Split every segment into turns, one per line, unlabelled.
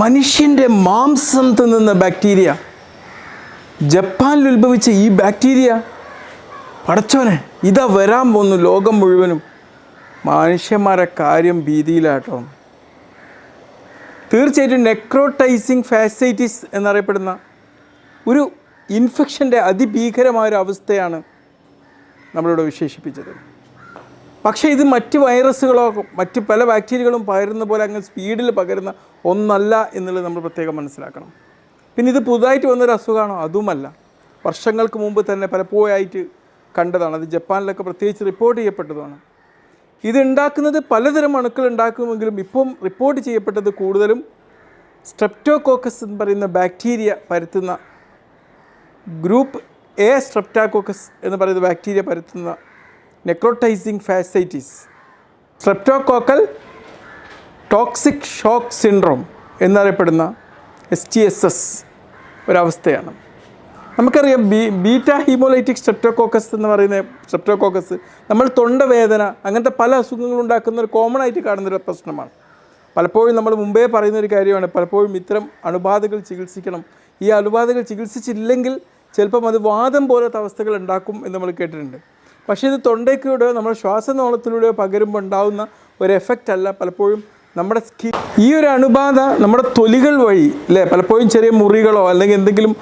മനുഷ്യൻ്റെ മാംസം തിന്നുന്ന ബാക്ടീരിയ, ജപ്പാനിൽ ഉത്ഭവിച്ച ഈ ബാക്ടീരിയ, പടച്ചോനെ ഇതാ വരാൻ പോകുന്നു ലോകം മുഴുവനും. മനുഷ്യന്മാരെ കാര്യം ഭീതിയിലാട്ടോ. തീർച്ചയായിട്ടും നെക്രോട്ടൈസിങ് ഫാസൈറ്റിസ് എന്നറിയപ്പെടുന്ന ഒരു ഇൻഫെക്ഷൻ്റെ അതിഭീകരമായൊരു അവസ്ഥയാണ് നമ്മളിവിടെ വിശേഷിപ്പിച്ചത്. പക്ഷേ ഇത് മറ്റ് വൈറസുകളോ മറ്റ് പല ബാക്ടീരിയകളും പകരുന്ന പോലെ അങ്ങ് സ്പീഡിൽ പകരുന്ന ഒന്നല്ല എന്നുള്ളത് നമ്മൾ പ്രത്യേകം മനസ്സിലാക്കണം. പിന്നെ ഇത് പുതുതായിട്ട് വന്നൊരു അസുഖമാണോ? അതുമല്ല. വർഷങ്ങൾക്ക് മുമ്പ് തന്നെ പലപ്പോഴായിട്ട് കണ്ടതാണ്. അത് ജപ്പാനിലൊക്കെ പ്രത്യേകിച്ച് റിപ്പോർട്ട് ചെയ്യപ്പെട്ടതുമാണ്. ഇത് ഉണ്ടാക്കുന്നത് പലതരം അണുക്കൾ ഉണ്ടാക്കുമെങ്കിലും ഇപ്പം റിപ്പോർട്ട് ചെയ്യപ്പെട്ടത് കൂടുതലും സ്ട്രെപ്റ്റോകോക്കസ് എന്ന് പറയുന്ന ബാക്ടീരിയ പരത്തുന്ന ഗ്രൂപ്പ് എ സ്ട്രെപ്റ്റോകോക്കസ് എന്ന് പറയുന്ന ബാക്ടീരിയ പരത്തുന്ന necrotising ഫാസൈറ്റിസ്, streptococcal toxic shock syndrome എന്നറിയപ്പെടുന്ന STSS ഒരവസ്ഥയാണ്. നമുക്കറിയാം ബീറ്റ ഹീമോലൈറ്റിക് സ്ട്രെപ്റ്റോകോക്കസ് എന്ന് പറയുന്ന സ്ട്രെപ്റ്റോകോക്കസ് നമ്മൾ തൊണ്ടവേദന അങ്ങനത്തെ പല അസുഖങ്ങളുണ്ടാക്കുന്ന ഒരു കോമൺ ആയിട്ട് കാണുന്നൊരു പ്രശ്നമാണ്. പലപ്പോഴും നമ്മൾ മുമ്പേ പറയുന്നൊരു കാര്യമാണ്, പലപ്പോഴും ഇത്തരം അണുബാധകൾ ചികിത്സിക്കണം. ഈ അണുബാധകൾ ചികിത്സിച്ചില്ലെങ്കിൽ ചിലപ്പം അത് വാദം പോലത്തെ അവസ്ഥകൾ ഉണ്ടാക്കും എന്ന് നമ്മൾ കേട്ടിട്ടുണ്ട്. പക്ഷേ ഇത് തൊണ്ടയ്ക്കൂടെയോ നമ്മുടെ ശ്വാസനാളത്തിലൂടെയോ പകരുമ്പോൾ ഉണ്ടാകുന്ന ഒരു എഫക്റ്റ് അല്ല. പലപ്പോഴും നമ്മുടെ സ്കിൻ, ഈ ഒരു അണുബാധ നമ്മുടെ തൊലികൾ വഴി അല്ലേ, പലപ്പോഴും ചെറിയ മുറികളോ അല്ലെങ്കിൽ എന്തെങ്കിലും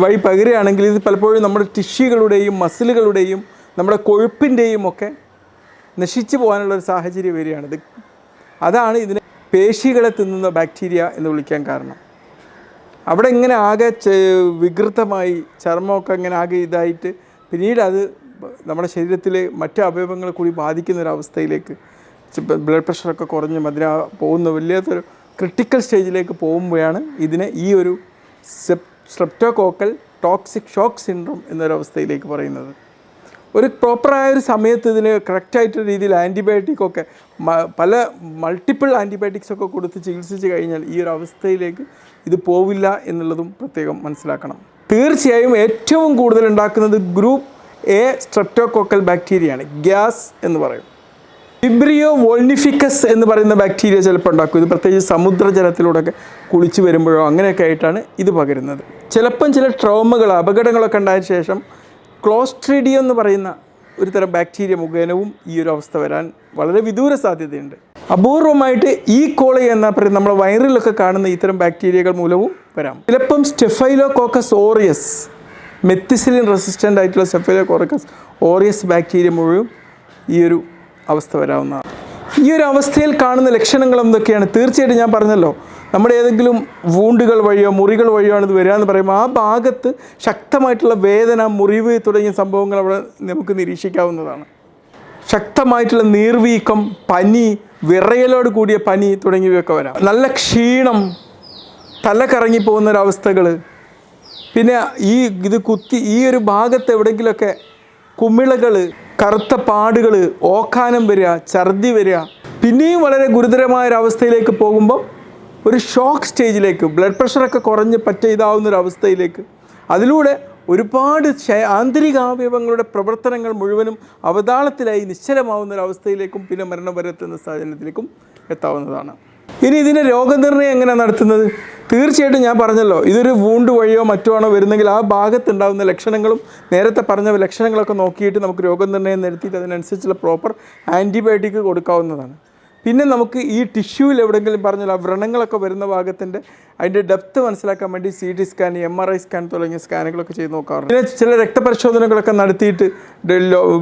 വഴി പകരുകയാണെങ്കിൽ ഇത് പലപ്പോഴും നമ്മുടെ ടിഷ്യൂകളുടെയും മസിലുകളുടെയും നമ്മുടെ കൊഴുപ്പിൻ്റെയും ഒക്കെ നശിച്ചു പോകാനുള്ളൊരു സാഹചര്യം വരികയാണിത്. അതാണ് ഇതിനെ പേശികളെ തിന്നുന്ന ബാക്ടീരിയ എന്ന് വിളിക്കാൻ കാരണം. അവിടെ ഇങ്ങനെ ആകെ വികൃതമായി ചർമ്മമൊക്കെ ഇങ്ങനെ ആകെ ഇതായിട്ട് പിന്നീട് അത് നമ്മുടെ ശരീരത്തിലെ മറ്റ് അവയവങ്ങളെ കൂടി ബാധിക്കുന്നൊരവസ്ഥയിലേക്ക്, ബ്ലഡ് പ്രഷറൊക്കെ കുറഞ്ഞ് അതിന് പോകുന്ന വലിയൊരു ക്രിട്ടിക്കൽ സ്റ്റേജിലേക്ക് പോകുമ്പോഴാണ് ഇതിനെ ഈ ഒരു സ്ട്രെപ്റ്റോകോക്കൽ ടോക്സിക് ഷോക്ക് സിൻഡ്രോം എന്നൊരവസ്ഥയിലേക്ക് പറയുന്നത്. ഒരു പ്രോപ്പറായൊരു സമയത്ത് ഇതിന് കറക്റ്റായിട്ടൊരു രീതിയിൽ ആൻറ്റിബയോട്ടിക്കൊക്കെ പല മൾട്ടിപ്പിൾ ആൻറ്റിബയോട്ടിക്സൊക്കെ കൊടുത്ത് ചികിത്സിച്ച് കഴിഞ്ഞാൽ ഈ ഒരു അവസ്ഥയിലേക്ക് ഇത് പോവില്ല എന്നുള്ളതും പ്രത്യേകം മനസ്സിലാക്കണം. തീർച്ചയായും ഏറ്റവും കൂടുതൽ ഉണ്ടാക്കുന്നത് ഗ്രൂപ്പ് എ സ്ട്രെപ്റ്റോകോക്കൽ ബാക്ടീരിയയാണ്. ഗ്യാസ് എന്ന് പറയും. വിബ്രിയോ വോൾനിഫിക്കസ് എന്ന് പറയുന്ന ബാക്ടീരിയ ചിലപ്പോൾ ഉണ്ടാക്കും. ഇത് പ്രത്യേകിച്ച് സമുദ്രജലത്തിലൂടെയൊക്കെ കുളിച്ച് വരുമ്പോഴോ അങ്ങനെയൊക്കെ ആയിട്ടാണ് ഇത് പകരുന്നത്. ചിലപ്പം ചില ട്രോമകൾ, അപകടങ്ങളൊക്കെ ഉണ്ടായതിനു ശേഷം ക്ലോസ്ട്രീഡിയം എന്ന് പറയുന്ന ഒരു തരം ബാക്ടീരിയ മുഖേനവും ഈ ഒരു അവസ്ഥ വരാൻ വളരെ വിദൂര സാധ്യതയുണ്ട്. അപൂർവമായിട്ട് ഈ കോളി എന്ന പറയുന്ന നമ്മുടെ വയറിലൊക്കെ കാണുന്ന ഇത്തരം ബാക്ടീരിയകൾ മൂലവും വരാം. ചിലപ്പം സ്റ്റെഫൈലോകോക്കസ് ഓറിയസ്, മെത്തിസിലിൻ റെസിസ്റ്റൻ്റ് ആയിട്ടുള്ള സ്റ്റെഫൈലോകോക്കസ് ഓറിയസ് ബാക്ടീരിയ മുഴുവൻ ഈ ഒരു അവസ്ഥ വരാവുന്നതാണ്. ഈ ഒരു അവസ്ഥയിൽ കാണുന്ന ലക്ഷണങ്ങൾ എന്തൊക്കെയാണ്? തീർച്ചയായിട്ടും ഞാൻ പറഞ്ഞല്ലോ, നമ്മുടെ ഏതെങ്കിലും വൂണ്ടുകൾ വഴിയോ മുറികൾ വഴിയോ ആണ് ഇത് വരിക എന്ന് പറയുമ്പോൾ ആ ഭാഗത്ത് ശക്തമായിട്ടുള്ള വേദന, മുറിവ് തുടങ്ങിയ സംഭവങ്ങൾ അവിടെ നമുക്ക് നിരീക്ഷിക്കാവുന്നതാണ്. ശക്തമായിട്ടുള്ള നീർവീക്കം, പനി, വിറയലോട് കൂടിയ പനി തുടങ്ങിയവയൊക്കെ വരാം. നല്ല ക്ഷീണം, തല കറങ്ങിപ്പോകുന്നൊരവസ്ഥകൾ, പിന്നെ ഇത് കുത്തി ഈ ഒരു ഭാഗത്ത് എവിടെയെങ്കിലുമൊക്കെ കുമിളകൾ, കറുത്ത പാടുകൾ, ഓക്കാനം വരിക, ഛർദി വരിക. പിന്നെയും വളരെ ഗുരുതരമായൊരവസ്ഥയിലേക്ക് പോകുമ്പോൾ ഒരു ഷോക്ക് സ്റ്റേജിലേക്ക്, ബ്ലഡ് പ്രഷറൊക്കെ കുറഞ്ഞ് ഇതാവുന്നൊരവസ്ഥയിലേക്ക്, അതിലൂടെ ഒരുപാട് ആന്തരികാവയവങ്ങളുടെ പ്രവർത്തനങ്ങൾ മുഴുവനും അവതാളത്തിലായി നിശ്ചലമാവുന്നൊരവസ്ഥയിലേക്കും പിന്നെ മരണം വരെ എത്തുന്ന സാഹചര്യത്തിലേക്കും എത്താവുന്നതാണ്. ഇനി ഇതിൻ്റെ രോഗനിർണയം എങ്ങനെയാണ് നടത്തുന്നത്? തീർച്ചയായിട്ടും ഞാൻ പറഞ്ഞല്ലോ, ഇതൊരു വൂണ്ട് വഴിയോ മറ്റോ ആണോ വരുന്നെങ്കിൽ ആ ഭാഗത്തുണ്ടാകുന്ന ലക്ഷണങ്ങളും നേരത്തെ പറഞ്ഞ ലക്ഷണങ്ങളൊക്കെ നോക്കിയിട്ട് നമുക്ക് രോഗനിർണയം നടത്തിയിട്ട് അതിനനുസരിച്ചുള്ള പ്രോപ്പർ ആൻറ്റിബയോട്ടിക് കൊടുക്കാവുന്നതാണ്. പിന്നെ നമുക്ക് ഈ ടിഷ്യൂവിൽ എവിടെയെങ്കിലും പറഞ്ഞല്ലോ വ്രണങ്ങളൊക്കെ വരുന്ന ഭാഗത്തിൻ്റെ അതിൻ്റെ ഡെപ്ത് മനസ്സിലാക്കാൻ വേണ്ടി CT സ്കാൻ, MRI സ്കാൻ തുടങ്ങിയ സ്കാനുകളൊക്കെ ചെയ്ത് നോക്കാറുണ്ട്. പിന്നെ ചില രക്തപരിശോധനകളൊക്കെ നടത്തിയിട്ട്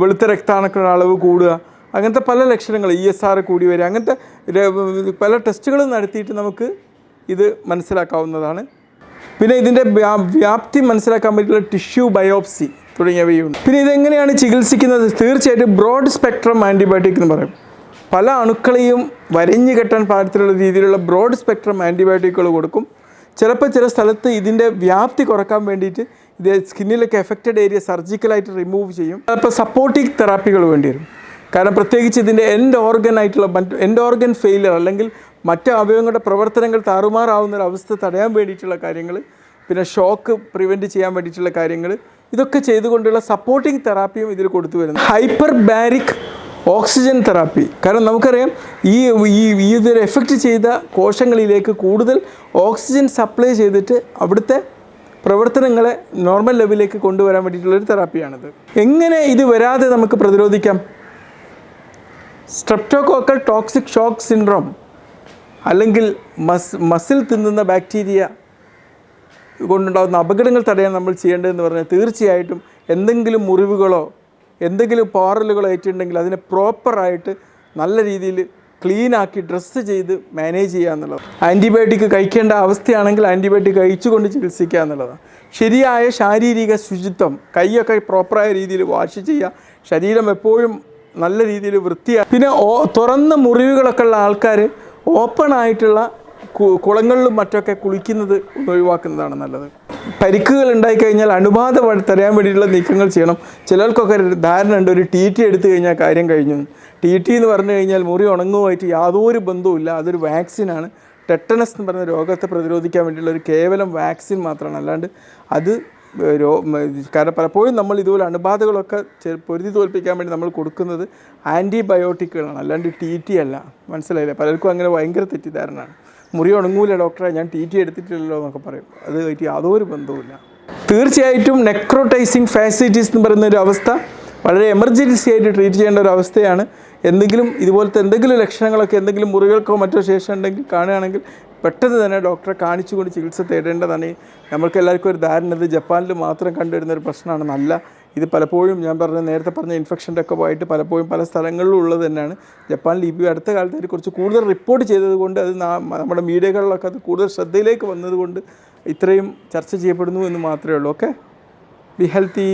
വെളുത്ത രക്താണുക്കളുടെ അളവ് കൂടുക, അങ്ങനത്തെ പല ലക്ഷണങ്ങൾ, ESR കൂടി വരിക, അങ്ങനത്തെ പല ടെസ്റ്റുകളും നടത്തിയിട്ട് നമുക്ക് ഇത് മനസ്സിലാക്കാവുന്നതാണ്. പിന്നെ ഇതിൻ്റെ വ്യാപ്തി മനസ്സിലാക്കാൻ പറ്റിയുള്ള ടിഷ്യൂ ബയോപ്സി തുടങ്ങിയവയുണ്ട്. പിന്നെ ഇതെങ്ങനെയാണ് ചികിത്സിക്കുന്നത്? തീർച്ചയായിട്ടും ബ്രോഡ് സ്പെക്ട്രം ആൻറ്റിബയോട്ടിക് എന്ന് പറയും. പല അണുക്കളെയും വരഞ്ഞു കെട്ടാൻ പാകത്തിലുള്ള രീതിയിലുള്ള ബ്രോഡ് സ്പെക്ട്രം ആൻറ്റിബയോട്ടിക്കുകൾ കൊടുക്കും. ചിലപ്പോൾ ചില സ്ഥലത്ത് ഇതിൻ്റെ വ്യാപ്തി കുറക്കാൻ വേണ്ടിയിട്ട് ഇത് സ്കിന്നിലൊക്കെ എഫക്റ്റഡ് ഏരിയ സർജിക്കലായിട്ട് റിമൂവ് ചെയ്യും. ചിലപ്പോൾ സപ്പോർട്ടിംഗ് തെറാപ്പികൾ വേണ്ടി വരും. കാരണം പ്രത്യേകിച്ച് ഇതിൻ്റെ എൻഡ് ഓർഗൻ ഫെയിലിയർ അല്ലെങ്കിൽ മറ്റ് അവയവങ്ങളുടെ പ്രവർത്തനങ്ങൾ താറുമാറാവുന്നൊരവസ്ഥ തടയാൻ വേണ്ടിയിട്ടുള്ള കാര്യങ്ങൾ, പിന്നെ ഷോക്ക് പ്രിവെൻറ്റ് ചെയ്യാൻ വേണ്ടിയിട്ടുള്ള കാര്യങ്ങൾ, ഇതൊക്കെ ചെയ്തുകൊണ്ടുള്ള സപ്പോർട്ടിംഗ് തെറാപ്പിയും ഇതിൽ കൊടുത്തു വരുന്നു. Hyperbaric oxygen therapy. കാരണം നമുക്കറിയാം ഈ ഈ ഇതൊരു എഫക്റ്റ് ചെയ്ത കോശങ്ങളിലേക്ക് കൂടുതൽ ഓക്സിജൻ സപ്ലൈ ചെയ്തിട്ട് അവിടുത്തെ പ്രവർത്തനങ്ങളെ നോർമൽ ലെവലിലേക്ക് കൊണ്ടുവരാൻ വേണ്ടിയിട്ടുള്ളൊരു തെറാപ്പിയാണിത്. എങ്ങനെ ഇത് വരാതെ നമുക്ക് പ്രതിരോധിക്കാം? സ്ട്രെപ്റ്റോകോക്കൽ ടോക്സിക് ഷോക്ക് സിൻഡ്രോം അല്ലെങ്കിൽ മസിൽ തിന്നുന്ന ബാക്ടീരിയ കൊണ്ടുണ്ടാകുന്ന അപകടങ്ങൾ തടയാൻ നമ്മൾ ചെയ്യേണ്ടതെന്ന് പറഞ്ഞാൽ തീർച്ചയായിട്ടും എന്തെങ്കിലും മുറിവുകളോ എന്തെങ്കിലും പോറലുകളോ ഏറ്റിട്ടുണ്ടെങ്കിൽ അതിനെ പ്രോപ്പറായിട്ട് നല്ല രീതിയിൽ ക്ലീനാക്കി ഡ്രസ്സ് ചെയ്ത് മാനേജ് ചെയ്യുക എന്നുള്ളത്. ആൻറ്റിബയോട്ടിക് കഴിക്കേണ്ട അവസ്ഥയാണെങ്കിൽ ആൻറ്റിബയോട്ടിക് കഴിച്ചുകൊണ്ട് ചികിത്സിക്കുക എന്നുള്ളതാണ്. ശരിയായ ശാരീരിക ശുചിത്വം, കൈയൊക്കെ പ്രോപ്പറായ രീതിയിൽ വാഷ് ചെയ്യുക, ശരീരം എപ്പോഴും നല്ല രീതിയിൽ വൃത്തിയാക്കുക. പിന്നെ തുറന്ന മുറിവുകളൊക്കെ ഉള്ള ആൾക്കാർ ഓപ്പണായിട്ടുള്ള കുളങ്ങളിലും മറ്റൊക്കെ കുളിക്കുന്നത് ഒഴിവാക്കുന്നതാണ് നല്ലത്. പരിക്കുകൾ ഉണ്ടായിക്കഴിഞ്ഞാൽ അണുബാധ തടയാൻ വേണ്ടിയിട്ടുള്ള നീക്കങ്ങൾ ചെയ്യണം. ചിലർക്കൊക്കെ ധാരണ ഉണ്ട്, ഒരു TT എടുത്തു കഴിഞ്ഞാൽ കാര്യം കഴിഞ്ഞു. TT എന്ന് പറഞ്ഞു കഴിഞ്ഞാൽ മുറി ഉണങ്ങുമായിട്ട് യാതൊരു ബന്ധവുമില്ല. അതൊരു വാക്സിനാണ്. ടെറ്റനസ് എന്ന് പറയുന്ന രോഗത്തെ പ്രതിരോധിക്കാൻ വേണ്ടിയുള്ള ഒരു കേവലം വാക്സിൻ മാത്രമാണ്. അല്ലാണ്ട് അത് കാരണം പലപ്പോഴും നമ്മൾ ഇതുപോലെ അണുബാധകളൊക്കെ പൊരുതി തോൽപ്പിക്കാൻ വേണ്ടി നമ്മൾ കൊടുക്കുന്നത് ആൻറ്റിബയോട്ടിക്കുകളാണ്, അല്ലാണ്ട് TT അല്ല. മനസ്സിലായില്ലേ? പലർക്കും അങ്ങനെ ഭയങ്കര തെറ്റിദ്ധാരണയാണ്. മുറി ഉണങ്ങൂല ഡോക്ടറെ, ഞാൻ TT എടുത്തിട്ടില്ലല്ലോ എന്നൊക്കെ പറയും. അത് ആയിട്ട് യാതൊരു ബന്ധവുമില്ല. തീർച്ചയായിട്ടും നെക്രോട്ടൈസിങ് ഫാസിറ്റിസ് എന്ന് പറയുന്ന ഒരു അവസ്ഥ വളരെ എമർജൻസി ആയിട്ട് ട്രീറ്റ് ചെയ്യേണ്ട ഒരു അവസ്ഥയാണ്. എന്തെങ്കിലും ഇതുപോലത്തെ എന്തെങ്കിലും ലക്ഷണങ്ങളൊക്കെ എന്തെങ്കിലും മുറികൾക്കോ മറ്റോ ശേഷം ഉണ്ടെങ്കിൽ കാണുകയാണെങ്കിൽ പെട്ടെന്ന് തന്നെ ഡോക്ടറെ കാണിച്ചുകൊണ്ട് ചികിത്സ തേടേണ്ടതാണ്. നമ്മൾക്ക് എല്ലാവർക്കും ഒരു ധാരണ ഇത് ജപ്പാനിൽ മാത്രം കണ്ടുവരുന്ന ഒരു പ്രശ്നമാണ്. നല്ല ഇത് പലപ്പോഴും ഞാൻ നേരത്തെ പറഞ്ഞ ഇൻഫെക്ഷൻ്റെ ഒക്കെ ആയിട്ട് പലപ്പോഴും പല സ്ഥലങ്ങളിലും ഉള്ളത് തന്നെയാണ്. ജപ്പാനിൽ ഇപ്പോൾ അടുത്ത കാലത്ത് അതിനെക്കുറിച്ച് കൂടുതൽ റിപ്പോർട്ട് ചെയ്തതുകൊണ്ട് അത് നമ്മുടെ മീഡിയകളിലൊക്കെ അത് കൂടുതൽ ശ്രദ്ധയിലേക്ക് വന്നതുകൊണ്ട് ഇത്രയും ചർച്ച ചെയ്യപ്പെടുന്നു എന്ന് മാത്രമേ ഉള്ളൂ. Okay, be healthy.